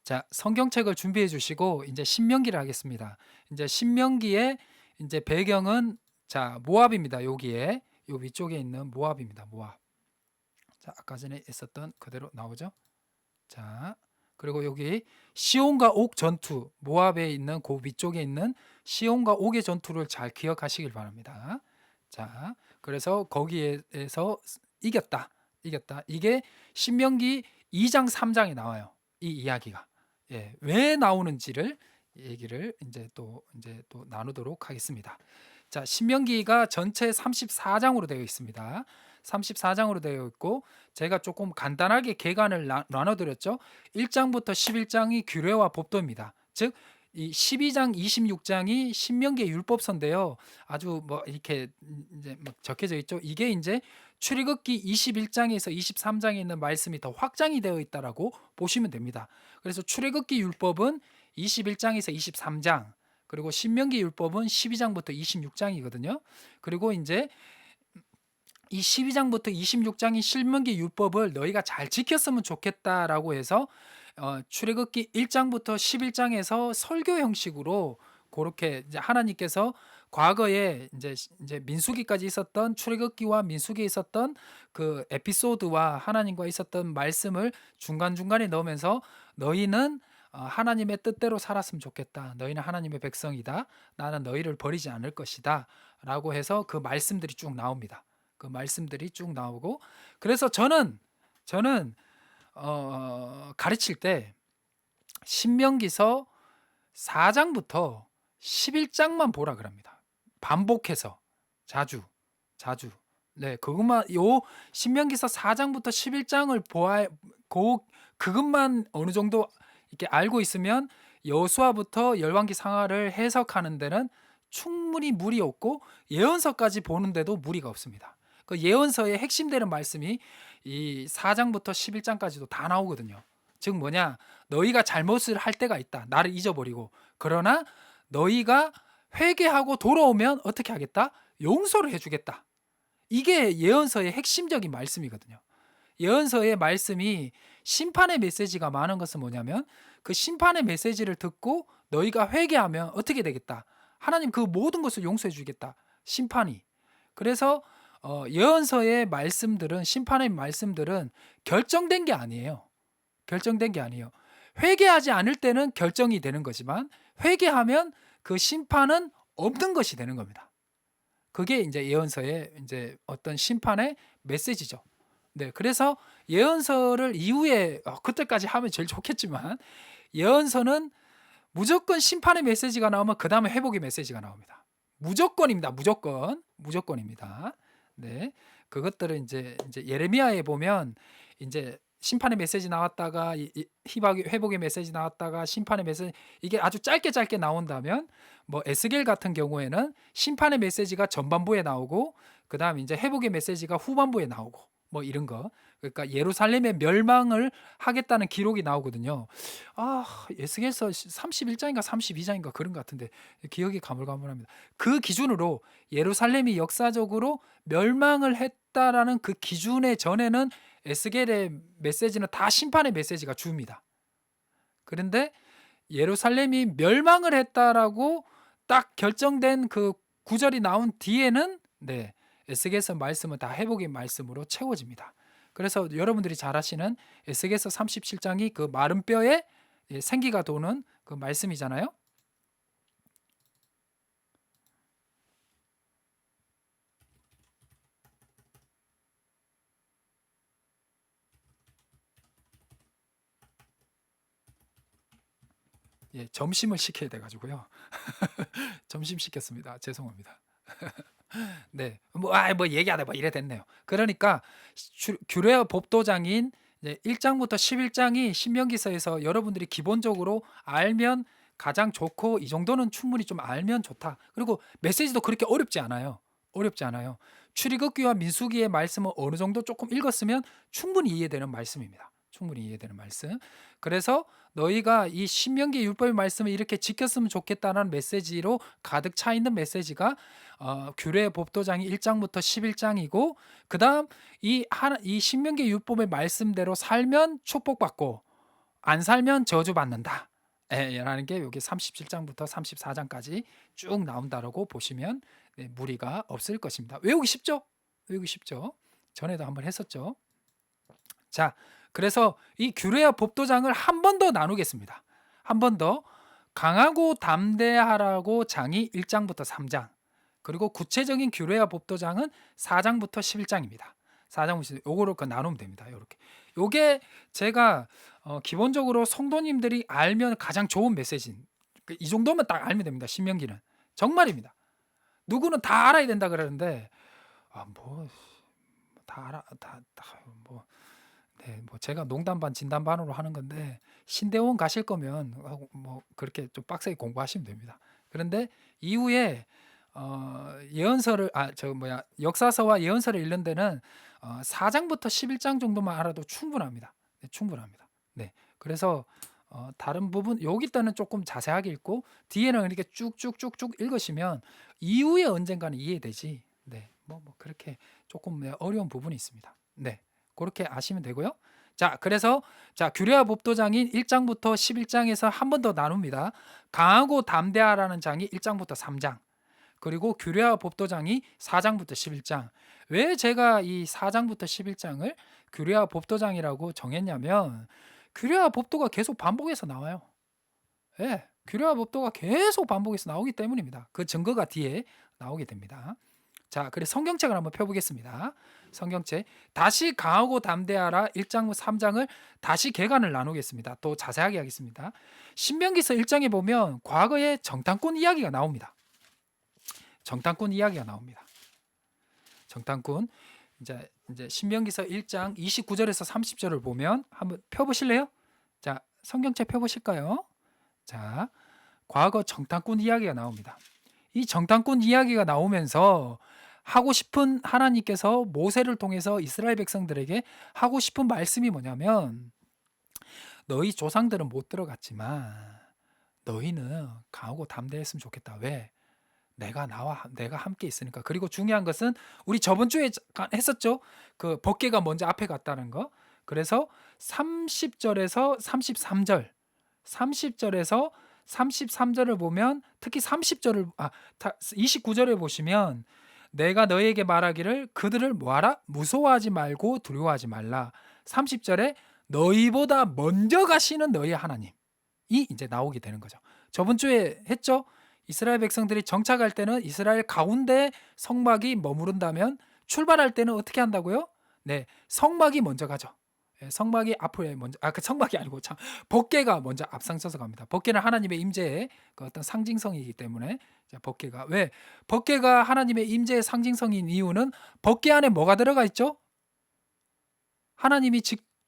자, 성경책을 준비해 주시고 이제 신명기를 하겠습니다. 이제 신명기의 이제 배경은 자, 모압입니다. 여기에 요 위쪽에 있는 모압입니다. 모압. 자, 아까 전에 있었던 그대로 나오죠? 자, 그리고 여기 시온과 옥 전투, 모압에 있는 그 위쪽에 있는 시온과 옥의 전투를 잘 기억하시길 바랍니다. 자, 그래서 거기에서 이겼다. 이겼다. 이게 신명기 2장 3장에 나와요. 이 이야기가. 예, 왜 나오는지를 얘기를 이제 또 나누도록 하겠습니다. 자, 신명기가 전체 34장으로 되어 있습니다. 34장으로 되어 있고 제가 조금 간단하게 계간을 나눠드렸죠. 1장부터 11장이 규례와 법도입니다. 즉, 이 12장, 26장이 신명기의 율법서인데요. 아주 뭐 이렇게 이제 막 적혀져 있죠. 이게 이제 출애굽기 21장에서 23장에 있는 말씀이 더 확장이 되어 있다라고 보시면 됩니다. 그래서 출애굽기 율법은 21장에서 23장, 그리고 신명기 율법은 12장부터 26장이거든요. 그리고 이제 이 12장부터 26장의 신명기 율법을 너희가 잘 지켰으면 좋겠다라고 해서 출애굽기 1장부터 11장에서 설교 형식으로 그렇게 이제 하나님께서 과거에 이제 민수기까지 있었던 출애굽기와 민수기에 있었던 그 에피소드와 하나님과 있었던 말씀을 중간중간에 넣으면서 너희는 하나님의 뜻대로 살았으면 좋겠다. 너희는 하나님의 백성이다. 나는 너희를 버리지 않을 것이다. 라고 해서 그 말씀들이 쭉 나옵니다. 그 말씀들이 쭉 나오고 그래서 저는 가르칠 때 신명기서 4장부터 11장만 보라 그럽니다. 반복해서 자주 네, 그것만 요 신명기서 4장부터 11장을 보아 그것만 어느 정도 이렇게 알고 있으면 여호수아부터 열왕기 상하를 해석하는 데는 충분히 무리 없고 예언서까지 보는데도 무리가 없습니다. 그 예언서의 핵심되는 말씀이 이 4장부터 11장까지도 다 나오거든요. 즉 뭐냐? 너희가 잘못을 할 때가 있다. 나를 잊어버리고. 그러나 너희가 회개하고 돌아오면 어떻게 하겠다? 용서를 해주겠다. 이게 예언서의 핵심적인 말씀이거든요. 예언서의 말씀이 심판의 메시지가 많은 것은 뭐냐면 그 심판의 메시지를 듣고 너희가 회개하면 어떻게 되겠다? 하나님 그 모든 것을 용서해 주겠다. 심판이. 그래서 예언서의 말씀들은 심판의 말씀들은 결정된 게 아니에요. 결정된 게 아니에요. 회개하지 않을 때는 결정이 되는 거지만 회개하면 그 심판은 없는 것이 되는 겁니다. 그게 이제 예언서의 이제 어떤 심판의 메시지죠. 네, 그래서 예언서를 이후에 그때까지 하면 제일 좋겠지만 예언서는 무조건 심판의 메시지가 나오면 그 다음에 회복의 메시지가 나옵니다. 무조건입니다. 무조건입니다. 네, 그것들은 이제 예레미야에 보면 이제 심판의 메시지 나왔다가 회복의 메시지 나왔다가 심판의 메시지 이게 아주 짧게 나온다면 뭐 에스겔 같은 경우에는 심판의 메시지가 전반부에 나오고 그다음 이제 회복의 메시지가 후반부에 나오고 뭐 이런 거. 그러니까 예루살렘의 멸망을 하겠다는 기록이 나오거든요. 에스겔서 31장인가 32장인가 그런 것 같은데 기억이 가물가물합니다. 그 기준으로 예루살렘이 역사적으로 멸망을 했다라는 그 기준의 전에는 에스겔의 메시지는 다 심판의 메시지가 주입니다. 그런데 예루살렘이 멸망을 했다라고 딱 결정된 그 구절이 나온 뒤에는 네, 에스겔서 말씀은 다 회복의 말씀으로 채워집니다. 그래서 여러분들이 잘 아시는 에스겔서 37장이 그 마른 뼈에 생기가 도는 그 말씀이잖아요. 예, 점심을 시켜야 돼 가지고요. 점심 시켰습니다. 죄송합니다. 네. 뭐 얘기하다 뭐 이래 됐네요. 그러니까 규례와 법도장인 이제 1장부터 11장이 신명기서에서 여러분들이 기본적으로 알면 가장 좋고 이 정도는 충분히 좀 알면 좋다. 그리고 메시지도 그렇게 어렵지 않아요. 어렵지 않아요. 출애굽기와 민수기의 말씀을 어느 정도 조금 읽었으면 충분히 이해되는 말씀입니다. 충분히 이해되는 말씀. 그래서 너희가 이 신명기 율법의 말씀을 이렇게 지켰으면 좋겠다는 메시지로 가득 차 있는 메시지가 규례 법도장이 1장부터 11장이고 그다음 이 신명기 율법의 말씀대로 살면 축복받고 안 살면 저주받는다. 라는 게 여기 37장부터 34장까지 쭉 나온다라고 보시면 무리가 없을 것입니다. 외우기 쉽죠? 외우기 쉽죠? 전에도 한번 했었죠. 자, 그래서 이 규례와 법도장을 한 번 더 나누겠습니다. 한 번 더. 강하고 담대하라고 장이 1장부터 3장. 그리고 구체적인 규례와 법도장은 4장부터 11장입니다. 4장부터 요거로 나누면 됩니다. 요렇게. 요게 제가 기본적으로 성도님들이 알면 가장 좋은 메시지인. 이 정도면 딱 알면 됩니다. 신명기는. 정말입니다. 누구는 다 알아야 된다 그러는데 다 알아 뭐 제가 농담 반 진담 반으로 하는 건데 신대원 가실 거면 뭐 그렇게 좀 빡세게 공부하시면 됩니다. 그런데 이후에 예언서를 역사서와 예언서를 읽는 데는 4장부터 11장 정도만 알아도 충분합니다. 네, 충분합니다. 네, 그래서 다른 부분 여기 때는 조금 자세하게 읽고 뒤에는 이렇게 쭉쭉쭉쭉 읽으시면 이후에 언젠가는 이해되지. 네, 뭐 그렇게 조금 어려운 부분이 있습니다. 네, 그렇게 아시면 되고요. 자, 그래서 규례와 법도장인 1장부터 11장에서 한 번 더 나눕니다. 강하고 담대하라는 장이 1장부터 3장. 그리고 규례와 법도장이 4장부터 11장. 왜 제가 이 4장부터 11장을 규례와 법도장이라고 정했냐면 규례와 법도가 계속 반복해서 나와요. 예, 규례와 법도가 계속 반복해서 나오기 때문입니다. 그 증거가 뒤에 나오게 됩니다. 자, 그래서 성경책을 한번 펴보겠습니다. 성경책 다시 강하고 담대하라 1장 3장을 다시 개관을 나누겠습니다. 또 자세하게 하겠습니다. 신명기서 1장에 보면 과거에 정탐꾼 이야기가 나옵니다. 정탐꾼 이야기가 나옵니다. 정탐꾼 이제 신명기서 1장 29절에서 30절을 보면 한번 펴보실래요? 자, 성경책 펴보실까요? 자, 과거 정탐꾼 이야기가 나옵니다. 이 정탐꾼 이야기가 나오면서 하고 싶은 하나님께서 모세를 통해서 이스라엘 백성들에게 하고 싶은 말씀이 뭐냐면 너희 조상들은 못 들어갔지만 너희는 강하고 담대했으면 좋겠다. 왜? 내가 함께 있으니까. 그리고 중요한 것은 우리 저번 주에 했었죠. 그 법궤가 먼저 앞에 갔다는 거. 그래서 30절에서 33절, 30절에서 33절을 보면 특히 29절에 보시면 내가 너희에게 말하기를 그들을 뭐하라? 무서워하지 말고 두려워하지 말라. 30절에 너희보다 먼저 가시는 너희 하나님이 이제 나오게 되는 거죠. 저번 주에 했죠. 이스라엘 백성들이 정착할 때는 이스라엘 가운데 성막이 머무른다면 출발할 때는 어떻게 한다고요? 네, 성막이 먼저 가죠. 성막이 앞으로 먼저 그 성막이 아니고 참 법궤가 먼저 앞장서서 갑니다. 법궤는 하나님의 임재의 그 어떤 상징성이기 때문에 법궤가 왜 법궤가 하나님의 임재의 상징성인 이유는 법궤 안에 뭐가 들어가 있죠? 하나님이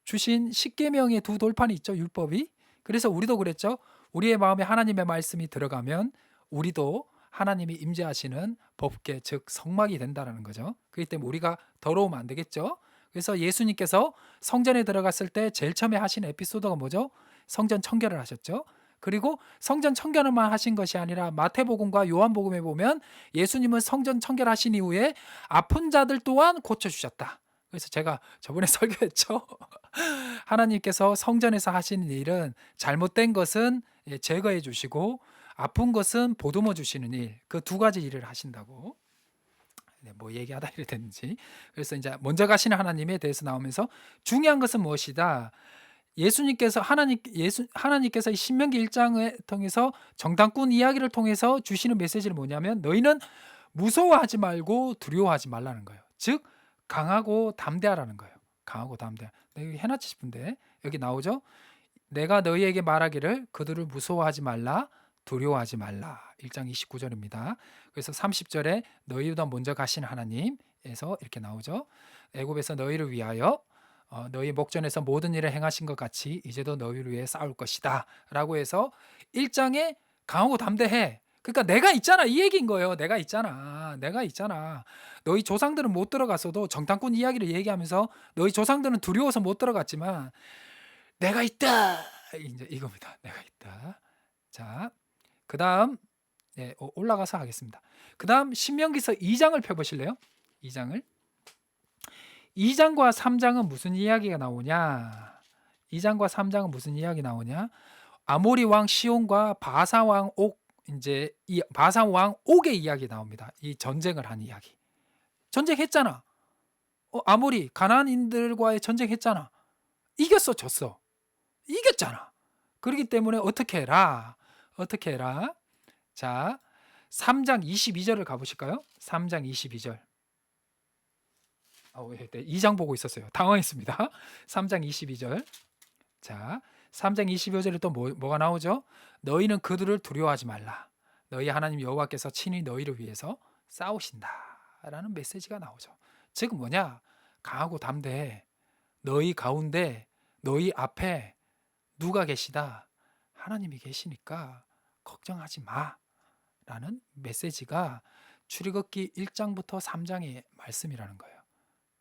주신 십계명의 두 돌판이 있죠. 율법이. 그래서 우리도 그랬죠. 우리의 마음에 하나님의 말씀이 들어가면 우리도 하나님이 임재하시는 법궤 즉 성막이 된다라는 거죠. 그렇기 때문에 우리가 더러우면 안 되겠죠. 그래서 예수님께서 성전에 들어갔을 때 제일 처음에 하신 에피소드가 뭐죠? 성전 청결을 하셨죠. 그리고 성전 청결만 하신 것이 아니라 마태복음과 요한복음에 보면 예수님은 성전 청결하신 이후에 아픈 자들 또한 고쳐주셨다. 그래서 제가 저번에 설교했죠. 하나님께서 성전에서 하시는 일은 잘못된 것은 제거해 주시고 아픈 것은 보듬어 주시는 일, 그 두 가지 일을 하신다고. 뭐 얘기하다 이래 됐는지. 그래서 이제 먼저 가시는 하나님에 대해서 나오면서 중요한 것은 무엇이다? 하나님께서 이 신명기 1장을 통해서 정탐꾼 이야기를 통해서 주시는 메시지는 뭐냐면 너희는 무서워하지 말고 두려워하지 말라는 거예요. 즉 강하고 담대하라는 거예요. 강하고 담대. 여기 해놨지 싶은데 여기 나오죠. 내가 너희에게 말하기를 그들을 무서워하지 말라 두려워하지 말라. 1장 29절입니다. 그래서 30절에 너희보다 먼저 가신 하나님에서 이렇게 나오죠. 애굽에서 너희를 위하여 너희 목전에서 모든 일을 행하신 것 같이 이제도 너희를 위해 싸울 것이다 라고 해서 1장에 강하고 담대해. 그러니까 내가 있잖아 이 얘기인 거예요. 내가 있잖아. 너희 조상들은 못 들어갔어도 정탐꾼 이야기를 얘기하면서 너희 조상들은 두려워서 못 들어갔지만 내가 있다. 이제 이겁니다. 내가 있다. 자, 그 다음 올라가서 하겠습니다. 그 다음 신명기서 2장을 펴보실래요? 2장과 3장은 무슨 이야기가 나오냐? 2장과 3장은 무슨 이야기 나오냐? 아모리 왕 시온과 바사 왕 옥, 이제 이 바사 왕 옥의 이야기 나옵니다. 이 전쟁을 한 이야기. 전쟁했잖아. 아모리 가나안인들과의 전쟁했잖아. 이겼어, 졌어? 이겼잖아. 그렇기 때문에 어떻게 해라? 어떻게 해라? 자, 3장 22절을 가보실까요? 3장 22절. 네, 2장 보고 있었어요. 당황했습니다. 3장 22절. 자, 3장 25절에 또 뭐가 나오죠? 너희는 그들을 두려워하지 말라. 너희 하나님 여호와께서 친히 너희를 위해서 싸우신다. 라는 메시지가 나오죠. 즉 뭐냐? 강하고 담대해. 너희 가운데, 너희 앞에 누가 계시다? 하나님이 계시니까 걱정하지 마. 라는 메시지가 출애굽기 1장부터 3장의 말씀이라는 거예요.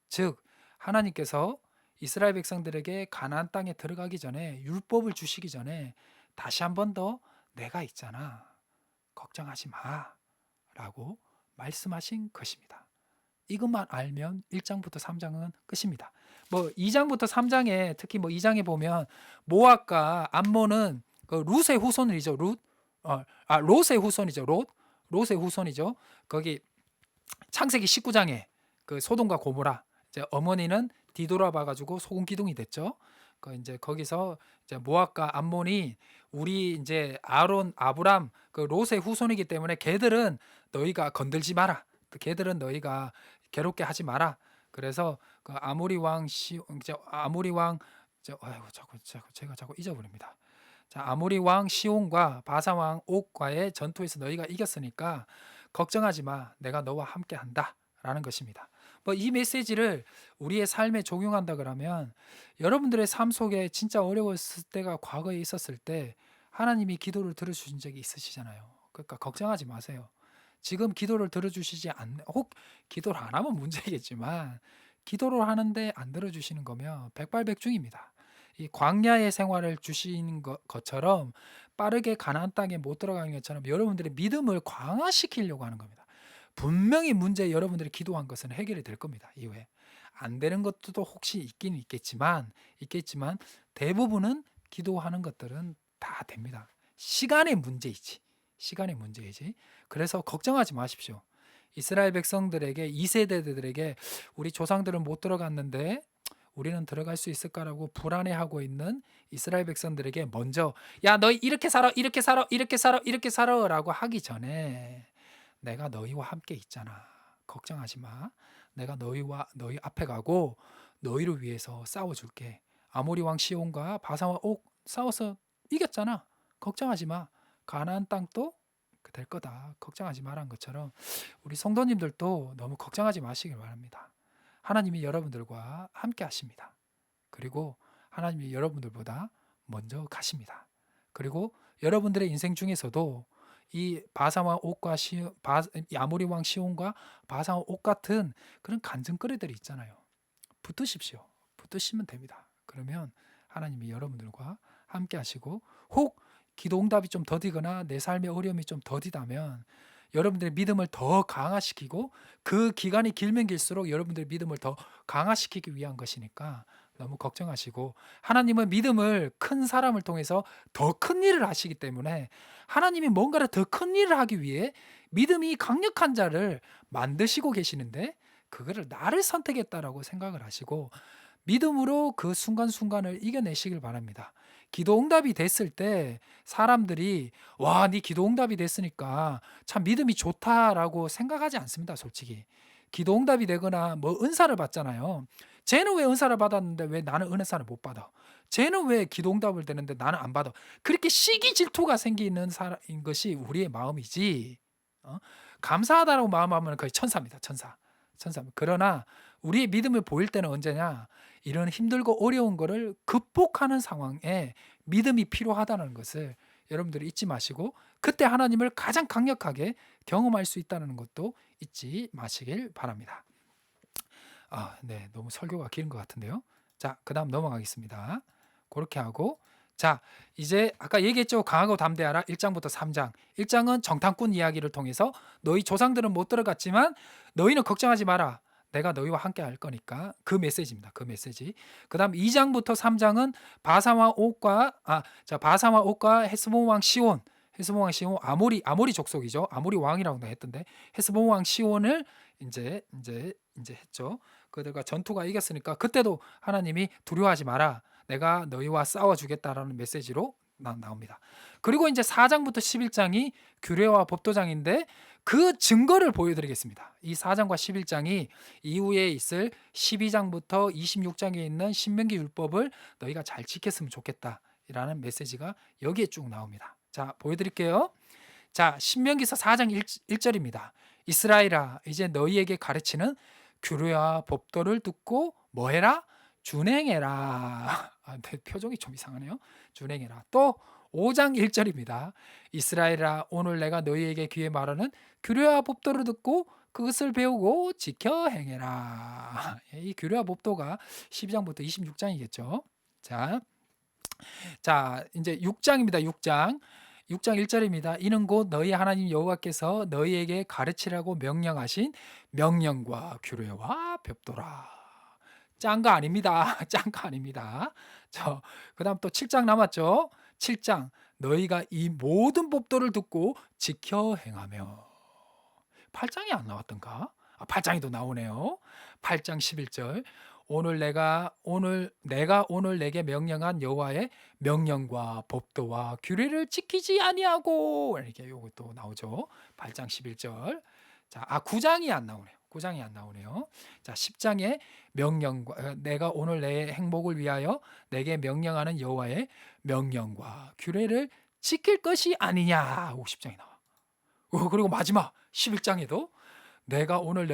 즉 하나님께서 이스라엘 백성들에게 가나안 땅에 들어가기 전에 율법을 주시기 전에 다시 한 번 더 내가 있잖아. 걱정하지 마. 라고 말씀하신 것입니다. 이것만 알면 1장부터 3장은 끝입니다. 2장부터 3장에 특히 2장에 보면 모압과 암몬은 그 룻의 후손이죠. 롯의 후손이죠. 롯의 후손이죠. 거기 창세기 19장에 그 소돔과 고모라 이제 어머니는 뒤돌아봐 가지고 소금 기둥이 됐죠. 이제 거기서 이제 모압과 암몬이 우리 이제 아브람 그 롯의 후손이기 때문에 걔들은 너희가 건들지 마라. 걔들은 너희가 괴롭게 하지 마라. 그래서 그 아모리 왕 제가 자꾸 잊어버립니다. 자, 아모리 왕 시온과 바사 왕 옥과의 전투에서 너희가 이겼으니까 걱정하지 마. 내가 너와 함께 한다라는 것입니다. 이 메시지를 우리의 삶에 적용한다 그러면 여러분들의 삶 속에 진짜 어려웠을 때가 과거에 있었을 때 하나님이 기도를 들어주신 적이 있으시잖아요. 그러니까 걱정하지 마세요. 지금 기도를 들어주시지 혹 기도를 안 하면 문제겠지만 기도를 하는데 안 들어주시는 거면 백발백중입니다. 이 광야의 생활을 주시는 것처럼 빠르게 가나안 땅에 못 들어가는 것처럼 여러분들의 믿음을 강화시키려고 하는 겁니다. 분명히 문제 여러분들이 기도한 것은 해결이 될 겁니다. 이후에 안 되는 것도 혹시 있긴 있겠지만 대부분은 기도하는 것들은 다 됩니다. 시간의 문제이지. 그래서 걱정하지 마십시오. 이스라엘 백성들에게 2세대들에게 우리 조상들은 못 들어갔는데 우리는 들어갈 수 있을까라고 불안해하고 있는 이스라엘 백성들에게 먼저 야 너희 이렇게 살아 라고 하기 전에 내가 너희와 함께 있잖아. 걱정하지 마. 내가 너희 앞에 가고 너희를 위해서 싸워줄게. 아모리 왕 시온과 바사 왕 옥 싸워서 이겼잖아. 걱정하지 마. 가나안 땅도 될 거다. 걱정하지 마라는 것처럼 우리 성도님들도 너무 걱정하지 마시길 바랍니다. 하나님이 여러분들과 함께 하십니다. 그리고 하나님이 여러분들보다 먼저 가십니다. 그리고 여러분들의 인생 중에서도 이 바사왕 옥과 아모리 왕 시온과 바사왕 옥 같은 그런 간증거리들이 있잖아요. 붙으시면 됩니다. 그러면 하나님이 여러분들과 함께 하시고 혹 기도 응답이 좀 더디거나 내 삶의 어려움이 좀 더디다면 여러분들의 믿음을 더 강화시키고 그 기간이 길면 길수록 여러분들의 믿음을 더 강화시키기 위한 것이니까 너무 걱정하시고 하나님은 믿음을 큰 사람을 통해서 더 큰 일을 하시기 때문에 하나님이 뭔가를 더 큰 일을 하기 위해 믿음이 강력한 자를 만드시고 계시는데 그거를 나를 선택했다라고 생각을 하시고 믿음으로 그 순간순간을 이겨내시길 바랍니다. 기도 응답이 됐을 때 사람들이 와, 네 기도 응답이 됐으니까 참 믿음이 좋다라고 생각하지 않습니다, 솔직히. 기도 응답이 되거나 은사를 받잖아요. 쟤는 왜 은사를 받았는데 왜 나는 은사를 못 받아? 쟤는 왜 기도 응답을 되는데 나는 안 받아? 그렇게 시기 질투가 생기는 것이 우리의 마음이지. 감사하다라고 마음하면 거의 천사입니다, 천사. 그러나 우리의 믿음을 보일 때는 언제냐? 이런 힘들고 어려운 거를 극복하는 상황에 믿음이 필요하다는 것을 여러분들이 잊지 마시고 그때 하나님을 가장 강력하게 경험할 수 있다는 것도 잊지 마시길 바랍니다. 네, 너무 설교가 긴 것 같은데요. 자, 그 다음 넘어가겠습니다. 그렇게 하고 자, 이제 아까 얘기했죠. 강하고 담대하라 1장부터 3장. 1장은 정탐꾼 이야기를 통해서 너희 조상들은 못 들어갔지만 너희는 걱정하지 마라. 내가 너희와 함께 할 거니까 그 메시지입니다. 그 메시지. 그다음 2장부터 3장은 바사와 옥과 헤스본 왕 시온, 아모리 족속이죠. 아모리 왕이라고 했던데 헤스본 왕 시온을 이제 했죠. 그들과 전투가 이겼으니까 그때도 하나님이 두려워하지 마라. 내가 너희와 싸워 주겠다라는 메시지로 나옵니다. 그리고 이제 4장부터 11장이 규례와 법도장인데 그 증거를 보여드리겠습니다. 이 4장과 11장이 이후에 있을 12장부터 26장에 있는 신명기 율법을 너희가 잘 지켰으면 좋겠다라는 메시지가 여기에 쭉 나옵니다. 자, 보여드릴게요. 자, 신명기서 4장 1절입니다. 이스라엘아, 이제 너희에게 가르치는 규례와 법도를 듣고 뭐해라? 준행해라. 내 표정이 좀 이상하네요. 준행해라. 또 5장 1절입니다. 이스라엘아, 오늘 내가 너희에게 귀에 말하는 규례와 법도를 듣고 그것을 배우고 지켜 행해라. 이 규례와 법도가 12장부터 26장이겠죠. 자, 이제 6장입니다. 6장 1절입니다. 이는 곧 너희 하나님 여호와께서 너희에게 가르치라고 명령하신 명령과 규례와 법도라. 짠 거 아닙니다. 짠 거 아닙니다. 그다음 또 7장 남았죠. 7장 너희가 이 모든 법도를 듣고 지켜 행하며. 8장이 안 나왔던가? 8장에도 나오네요. 8장 11절 오늘 내가 내게 명령한 여호와의 명령과 법도와 규례를 지키지 아니하고 이렇게 요것도 나오죠. 8장 11절. 9장이 안 나오네요. 9장이 안 나오네요. 자, 10장에 명령과 내가 오늘 내 행복을 위하여 내게 명령하는 여호와의 명령과 규례를 지킬 것이 아니냐. 50장이 나와. 그리고 마지막 11장에도 내가 오늘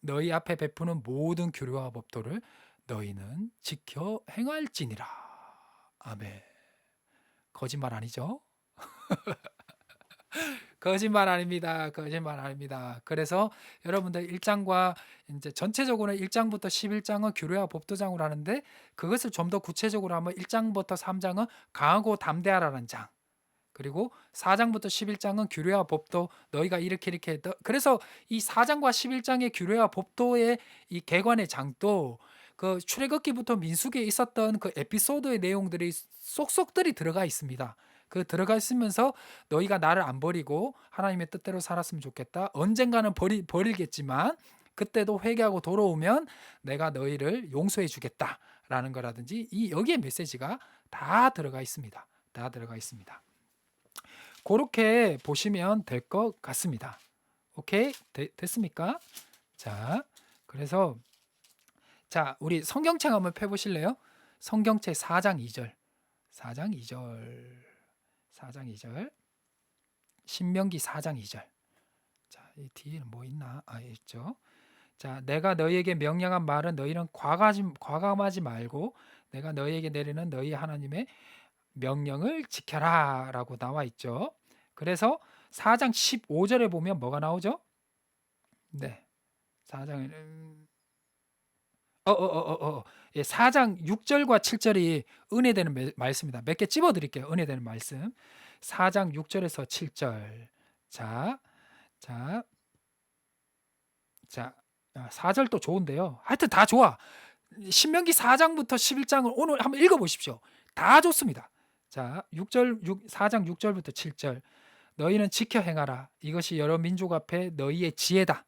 너희 앞에 베푸는 모든 규례와 법도를 너희는 지켜 행할지니라. 아멘. 거짓말 아니죠? 거짓말 아닙니다. 거짓말 아닙니다. 그래서 여러분들 1장과 이제 전체적으로는 1장부터 11장은 규례와 법도장으로 하는데 그것을 좀 더 구체적으로 하면 1장부터 3장은 강하고 담대하라는 장. 그리고 4장부터 11장은 규례와 법도 너희가 이렇게 그래서 이 4장과 11장의 규례와 법도의 이 개관의 장도 그 출애굽기부터 민수기에 있었던 그 에피소드의 내용들이 쏙쏙들이 들어가 있습니다. 그 들어가 있으면서 너희가 나를 안 버리고 하나님의 뜻대로 살았으면 좋겠다. 언젠가는 버리겠지만 그때도 회개하고 돌아오면 내가 너희를 용서해 주겠다라는 거라든지 여기에 메시지가 다 들어가 있습니다. 다 들어가 있습니다. 그렇게 보시면 될 것 같습니다. 오케이? 됐습니까? 자, 그래서 우리 성경책 한번 펴보실래요? 성경책 4장 2절. 4장 2절. 신명기 4장 2절. 자, 이 뒤에는 뭐 있나? 있죠. 자, 내가 너희에게 명령한 말은 너희는 과감하지 말고 내가 너희에게 내리는 너희 하나님의 명령을 지켜라 라고 나와 있죠. 그래서 4장 15절에 보면 뭐가 나오죠? 네. 4장 4장 6절과 7절이 은혜되는 말씀입니다. 몇 개 찝어 드릴게요. 은혜되는 말씀. 4장 6절에서 7절. 자, 4절도 좋은데요. 하여튼 다 좋아. 신명기 4장부터 11장을 오늘 한번 읽어 보십시오. 다 좋습니다. 자, 4장 6절부터 7절. 너희는 지켜 행하라. 이것이 여러 민족 앞에 너희의 지혜다.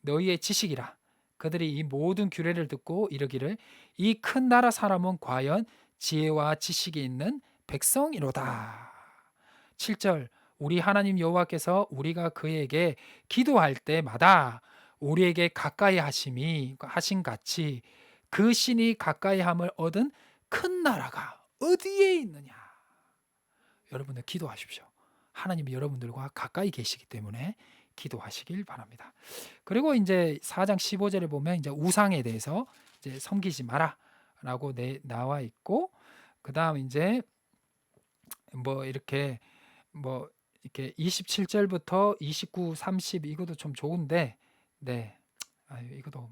너희의 지식이라. 그들이 이 모든 규례를 듣고 이르기를 이 큰 나라 사람은 과연 지혜와 지식이 있는 백성이로다. 7절. 우리 하나님 여호와께서 우리가 그에게 기도할 때마다 우리에게 가까이 하신 같이 그 신이 가까이 함을 얻은 큰 나라가 어디에 있느냐. 여러분들 기도하십시오. 하나님이 여러분들과 가까이 계시기 때문에 기도하시길 바랍니다. 그리고 이제 4장 15절에 보면 이제 우상에 대해서 이제 섬기지 마라라고 나와 있고, 그다음 이제 이렇게 27절부터 29, 30 이것도 좀 좋은데, 네, 이것도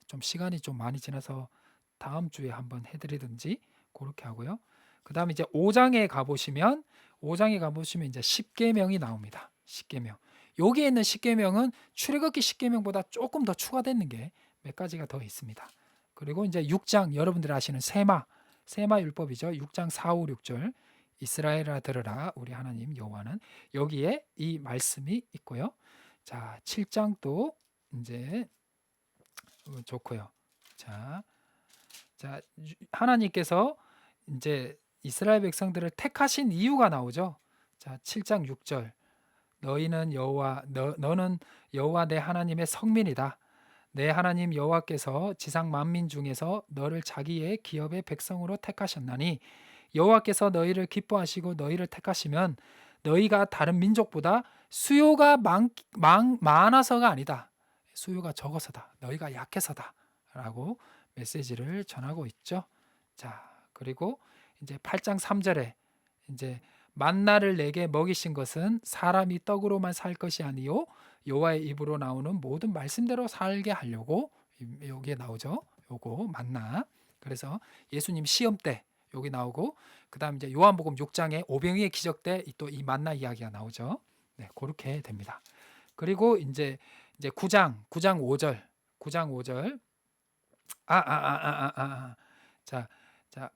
좀 시간이 좀 많이 지나서 다음 주에 한번 해드리든지 그렇게 하고요. 그다음 이제 5장에 가보시면 이제 10계명이 나옵니다. 10계명. 여기에 있는 10계명은 출애굽기 10계명보다 조금 더 추가되는 게 몇 가지가 더 있습니다. 그리고 이제 6장 여러분들 아시는 세마 율법이죠. 6장 4, 5, 6절 이스라엘아 들으라 우리 하나님 여호와는 여기에 이 말씀이 있고요. 자, 7장도 이제 좋고요. 자, 하나님께서 이제 이스라엘 백성들을 택하신 이유가 나오죠. 자, 7장 6절 너희는 너는 여호와 내 하나님의 성민이다. 내 하나님 여호와께서 지상 만민 중에서 너를 자기의 기업의 백성으로 택하셨나니 여호와께서 너희를 기뻐하시고 너희를 택하시면 너희가 다른 민족보다 수요가 많아서가 아니다. 수요가 적어서다. 너희가 약해서다. 라고 메시지를 전하고 있죠. 자, 그리고 이제 8장 3절에 이제 만나를 내게 먹이신 것은 사람이 떡으로만 살 것이 아니요 여호와의 입으로 나오는 모든 말씀대로 살게 하려고 여기에 나오죠. 요거 만나. 그래서 예수님 시험 때 여기 나오고 그다음 이제 요한복음 6장에 오병이의 기적 때 또 이 만나 이야기가 나오죠. 네, 그렇게 됩니다. 그리고 이제 9장 5절 9장 5절 자,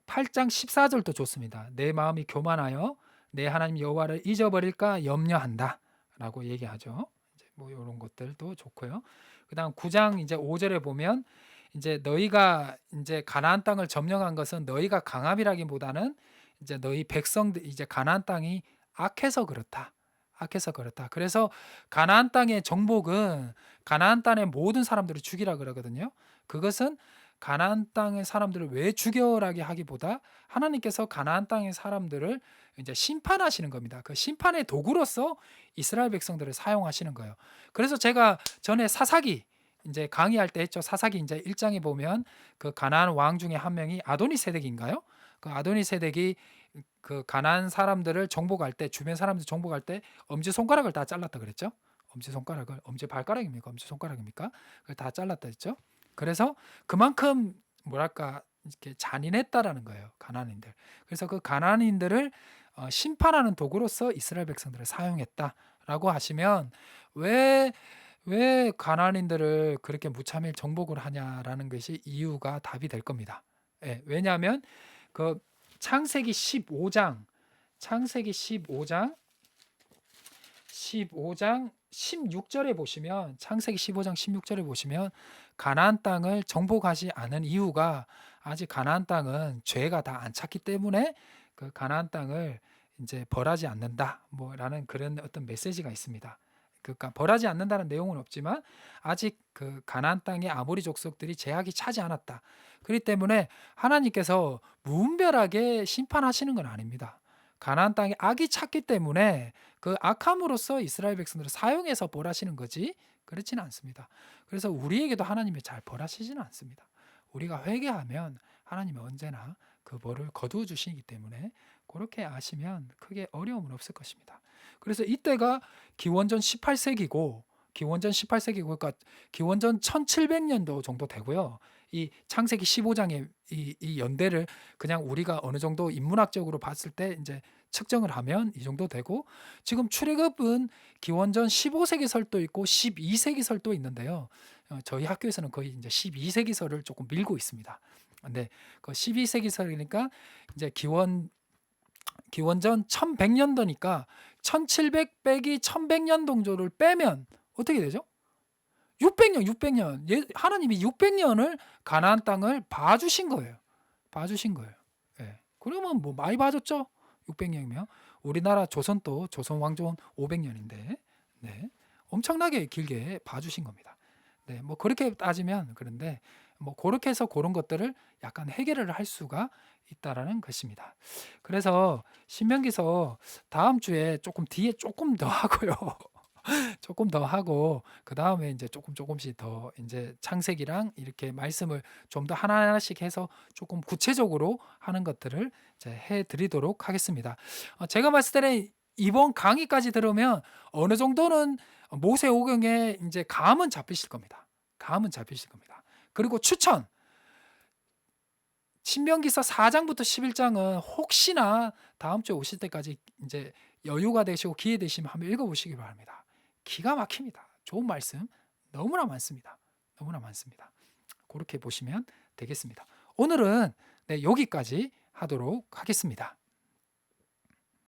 8장 14절도 좋습니다. 내 마음이 교만하여 내 하나님 여호와를 잊어버릴까 염려한다라고 얘기하죠. 이제 뭐 이런 것들도 좋고요. 그다음 9장 이제 5절에 보면 이제 너희가 이제 가나안 땅을 점령한 것은 너희가 강함이라기보다는 이제 너희 백성들 이제 가나안 땅이 악해서 그렇다. 악해서 그렇다. 그래서 가나안 땅의 정복은 가나안 땅의 모든 사람들을 죽이라 그러거든요. 그것은 가나안 땅의 사람들을 왜 죽여라게 하기보다 하나님께서 가나안 땅의 사람들을 이제 심판하시는 겁니다. 그 심판의 도구로서 이스라엘 백성들을 사용하시는 거예요. 그래서 제가 전에 사사기 이제 강의할 때 했죠. 사사기 이제 1장에 보면 그 가나안 왕 중에 한 명이 아도니세덱인가요? 그 아도니세덱이 그 가나안 사람들을 정복할 때 주변 사람들 정복할 때 엄지 손가락을 다 잘랐다 그랬죠. 엄지 손가락을 엄지 발가락입니까? 엄지 손가락입니까? 그걸 다 잘랐다 했죠. 그래서 그만큼 뭐랄까 이렇게 잔인했다라는 거예요. 가나안인들. 그래서 그 가나안인들을 심판하는 도구로서 이스라엘 백성들을 사용했다라고 하시면 왜 가나안인들을 그렇게 무참히 정복을 하냐라는 것이 이유가 답이 될 겁니다. 예, 왜냐하면 그 창세기 15장 16절에 보시면 창세기 15장 16절에 보시면 가나안 땅을 정복하지 않은 이유가 아직 가나안 땅은 죄가 다 안 찼기 때문에 그 가나안 땅을 이제 벌하지 않는다 뭐라는 그런 어떤 메시지가 있습니다. 그러니까 벌하지 않는다는 내용은 없지만 아직 그 가나안 땅의 아모리 족속들이 제약이 차지 않았다. 그렇기 때문에 하나님께서 무분별하게 심판하시는 건 아닙니다. 가나안 땅에 악이 찼기 때문에 그 악함으로써 이스라엘 백성들을 사용해서 벌하시는 거지 그렇지는 않습니다. 그래서 우리에게도 하나님이 잘 벌하시지는 않습니다. 우리가 회개하면 하나님은 언제나 그 벌을 거두어 주시기 때문에 그렇게 아시면 크게 어려움은 없을 것입니다. 그래서 이때가 기원전 18세기고 그러니까 기원전 1700년도 정도 되고요. 이 창세기 15장의 이 연대를 그냥 우리가 어느 정도 인문학적으로 봤을 때 이제 측정을 하면 이 정도 되고 지금 출애굽은 기원전 15세기설도 있고 12세기설도 있는데요. 저희 학교에서는 거의 이제 12세기설을 조금 밀고 있습니다. 근데 그 12세기설이니까 이제 기원전 1100년도니까 1700 빼기 1100년 동조를 빼면 어떻게 되죠? 600년. 하나님이 600년을 가나안 땅을 봐주신 거예요. 예. 그러면 뭐 많이 봐줬죠? 600년이면 우리나라 조선도 조선 왕조는 500년인데, 네, 엄청나게 길게 봐주신 겁니다. 네, 뭐 그렇게 따지면 그런데 뭐 그렇게 해서 그런 것들을 약간 해결을 할 수가 있다라는 것입니다. 그래서 신명기서 다음 주에 조금 뒤에 조금 더 하고요. 조금 더 하고 그다음에 이제 조금씩 더 이제 창세기랑 이렇게 말씀을 좀 더 하나하나씩 해서 조금 구체적으로 하는 것들을 이제 해 드리도록 하겠습니다. 제가 봤을 때는 이번 강의까지 들으면 어느 정도는 모세오경에 이제 감은 잡히실 겁니다. 그리고 추천 신명기서 4장부터 11장은 혹시나 다음 주에 오실 때까지 이제 여유가 되시고 기회 되시면 한번 읽어보시기 바랍니다. 기가 막힙니다. 좋은 말씀 너무나 많습니다. 그렇게 보시면 되겠습니다. 오늘은 네, 여기까지 하도록 하겠습니다.